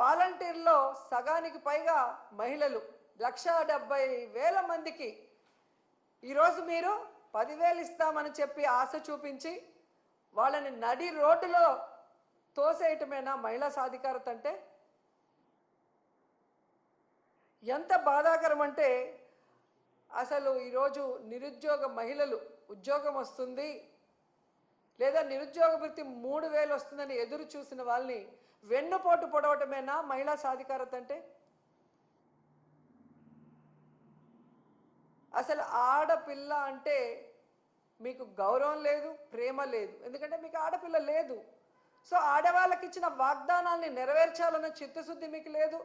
వాలంటీర్లో సగానికి పైగా మహిళలు 1,70,000 మందికి ఈరోజు మీరు 10,000 ఇస్తామని చెప్పి ఆశ చూపించి వాళ్ళని నడి రోడ్డులో తోసేయటమేనా మహిళా సాధికారత అంటే? ఎంత బాధాకరం అంటే అసలు ఈరోజు నిరుద్యోగ మహిళలు ఉద్యోగం వస్తుంది లేదా నిరుద్యోగ వృత్తి 3,000 వస్తుందని ఎదురు చూసిన వాళ్ళని వెన్నుపోటు పొడవటమేనా మహిళా సాధికారత అంటే? అసలు ఆడపిల్ల అంటే మీకు గౌరవం లేదు, ప్రేమ లేదు, ఎందుకంటే మీకు ఆడపిల్ల లేదు. సో ఆడవాళ్ళకి ఇచ్చిన వాగ్దానాల్ని నెరవేర్చాలన్న చిత్తశుద్ధి మీకు లేదు,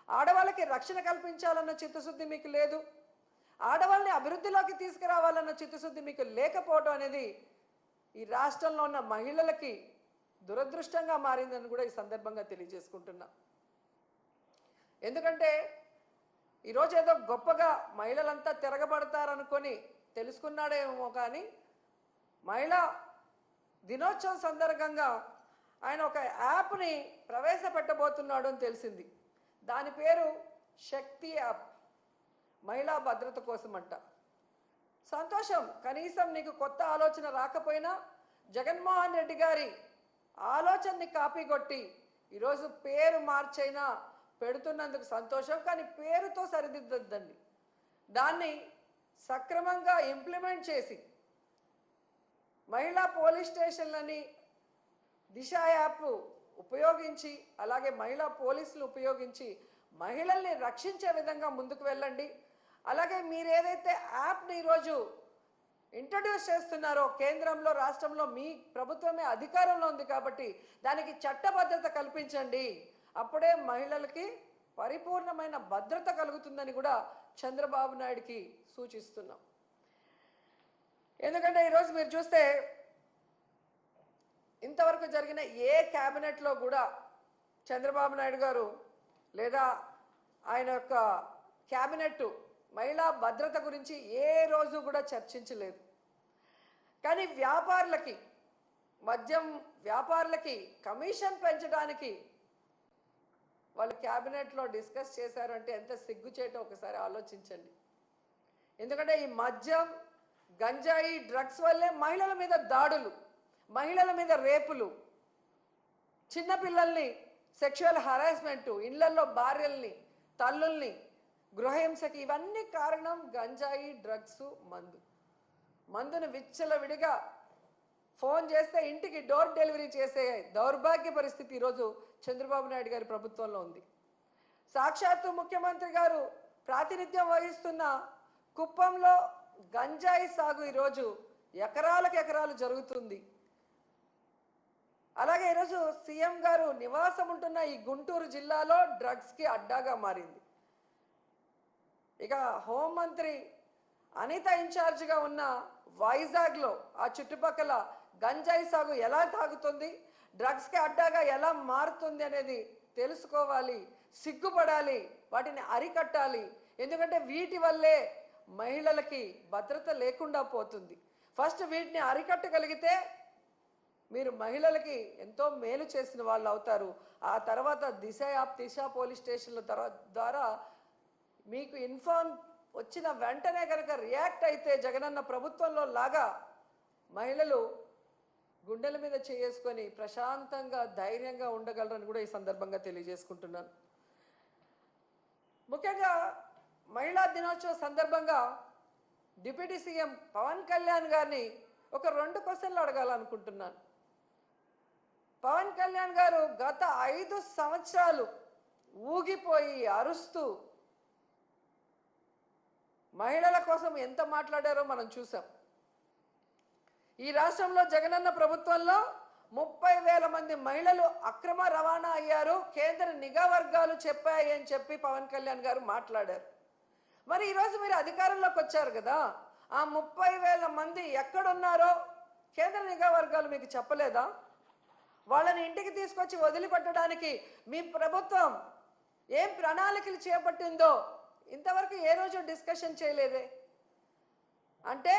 ఆడవాళ్ళకి రక్షణ కల్పించాలన్న చిత్తశుద్ధి మీకు లేదు, ఆడవాళ్ళని అభివృద్ధిలోకి తీసుకురావాలన్న చిత్తశుద్ధి మీకు లేకపోవడం అనేది ఈ రాష్ట్రంలో ఉన్న మహిళలకి దురదృష్టంగా మారిందని కూడా ఈ సందర్భంగా తెలియజేసుకుంటున్నా. ఎందుకంటే ఈరోజు ఏదో గొప్పగా మహిళలంతా తిరగబడతారనుకొని తెలుసుకున్నాడేమో కానీ మహిళా దినోత్సవం సందర్భంగా ఆయన ఒక యాప్ని ప్రవేశపెట్టబోతున్నాడు అని తెలిసింది. దాని పేరు శక్తి యాప్, మహిళా భద్రత కోసం అంట. సంతోషం, కనీసం నీకు కొత్త ఆలోచన రాకపోయినా జగన్మోహన్ రెడ్డి గారి ఆలోచనని కాపీ కొట్టి ఈరోజు పేరు మార్చైనా పెడుతున్నందుకు సంతోషం. కానీ పేరుతో సరిదిద్దద్దండి, దాన్ని సక్రమంగా ఇంప్లిమెంట్ చేసి మహిళా పోలీస్ స్టేషన్లని దిశ యాప్ ఉపయోగించి అలాగే మహిళా పోలీసులు ఉపయోగించి మహిళల్ని రక్షించే విధంగా ముందుకు వెళ్ళండి. అలాగే మీరు ఏదైతే యాప్ని ఈరోజు ఇంట్రడ్యూస్ చేస్తున్నారో కేంద్రంలో రాష్ట్రంలో మీ ప్రభుత్వమే అధికారంలో ఉంది కాబట్టి దానికి చట్టబద్ధత కల్పించండి. అప్పుడే మహిళలకి పరిపూర్ణమైన భద్రత కలుగుతుందని కూడా చంద్రబాబు నాయుడుకి సూచిస్తున్నాం. ఎందుకంటే ఈరోజు మీరు చూస్తే ఇంతవరకు జరిగిన ఏ క్యాబినెట్లో కూడా చంద్రబాబు నాయుడు గారు లేదా ఆయన యొక్క క్యాబినెట్ మహిళా భద్రత గురించి ఏ రోజు కూడా చర్చించలేదు. కానీ వ్యాపారులకి, మద్యం వ్యాపారులకి కమిషన్ పెంచడానికి వాళ్ళు క్యాబినెట్లో డిస్కస్ చేశారు అంటే ఎంత సిగ్గుచేటో ఒకసారి ఆలోచించండి. ఎందుకంటే ఈ మద్యం, గంజాయి, డ్రగ్స్ వల్లే మహిళల మీద దాడులు, మహిళల మీద రేపులు, చిన్నపిల్లల్ని సెక్షువల్ హరాస్మెంటు, ఇళ్లలో భార్యల్ని, తల్లుల్ని గృహహింసకి ఇవన్నీ కారణం గంజాయి, డ్రగ్స్, మందును విచ్చలవిడిగా ఫోన్ చేస్తే ఇంటికి డోర్ డెలివరీ చేసే దౌర్భాగ్య పరిస్థితి ఈరోజు చంద్రబాబు నాయుడు గారి ప్రభుత్వంలో ఉంది. సాక్షాత్తు ముఖ్యమంత్రి గారు ప్రాతినిధ్యం వహిస్తున్న కుప్పంలో గంజాయి సాగు ఈరోజు ఎకరాలకు ఎకరాలు జరుగుతుంది. అలాగే ఈరోజు సీఎం గారు నివాసం ఉంటున్న ఈ గుంటూరు జిల్లాలో డ్రగ్స్కి అడ్డాగా మారింది. ఇక హోంమంత్రి అనిత ఇన్ఛార్జిగా ఉన్న వైజాగ్లో ఆ చుట్టుపక్కల గంజాయి సాగు ఎలా తాగుతుంది, డ్రగ్స్కి అడ్డాగా ఎలా మారుతుంది అనేది తెలుసుకోవాలి, సిగ్గుపడాలి, వాటిని అరికట్టాలి. ఎందుకంటే వీటి వల్లే మహిళలకి భద్రత లేకుండా పోతుంది. ఫస్ట్ వీటిని అరికట్టగలిగితే మీరు మహిళలకి ఎంతో మేలు చేసిన వాళ్ళు అవుతారు. ఆ తర్వాత దిశ యాప్, దిశ పోలీస్ స్టేషన్ల ద్వారా మీకు ఇన్ఫార్మ్ వచ్చిన వెంటనే కనుక రియాక్ట్ అయితే జగనన్న ప్రభుత్వంలో లాగా మహిళలు గుండెల మీద చేసుకొని ప్రశాంతంగా ధైర్యంగా ఉండగలరని కూడా ఈ సందర్భంగా తెలియజేసుకుంటున్నాను. ముఖ్యంగా మహిళా దినోత్సవ సందర్భంగా డిప్యూటీ సీఎం పవన్ కళ్యాణ్ గారిని ఒక 2 క్వశ్చన్లు అడగాలనుకుంటున్నాను. పవన్ కళ్యాణ్ గారు గత 5 సంవత్సరాలు ఊగిపోయి అరుస్తూ మహిళల కోసం ఎంత మాట్లాడారో మనం చూసాం. ఈ రాష్ట్రంలో జగనన్న ప్రభుత్వంలో 30,000 మంది మహిళలు అక్రమ రవాణా అయ్యారు, కేంద్ర నిఘా వర్గాలు చెప్పాయి అని చెప్పి పవన్ కళ్యాణ్ గారు మాట్లాడారు. మరి ఈరోజు మీరు అధికారంలోకి వచ్చారు కదా, ఆ 30,000 మంది ఎక్కడున్నారో కేంద్ర నిఘా వర్గాలు మీకు చెప్పలేదా? వాళ్ళని ఇంటికి తీసుకొచ్చి వదిలిపెట్టడానికి మీ ప్రభుత్వం ఏం ప్రణాళికలు చేపట్టిందో ఇంతవరకు ఏ రోజు డిస్కషన్ చేయలేదే. అంటే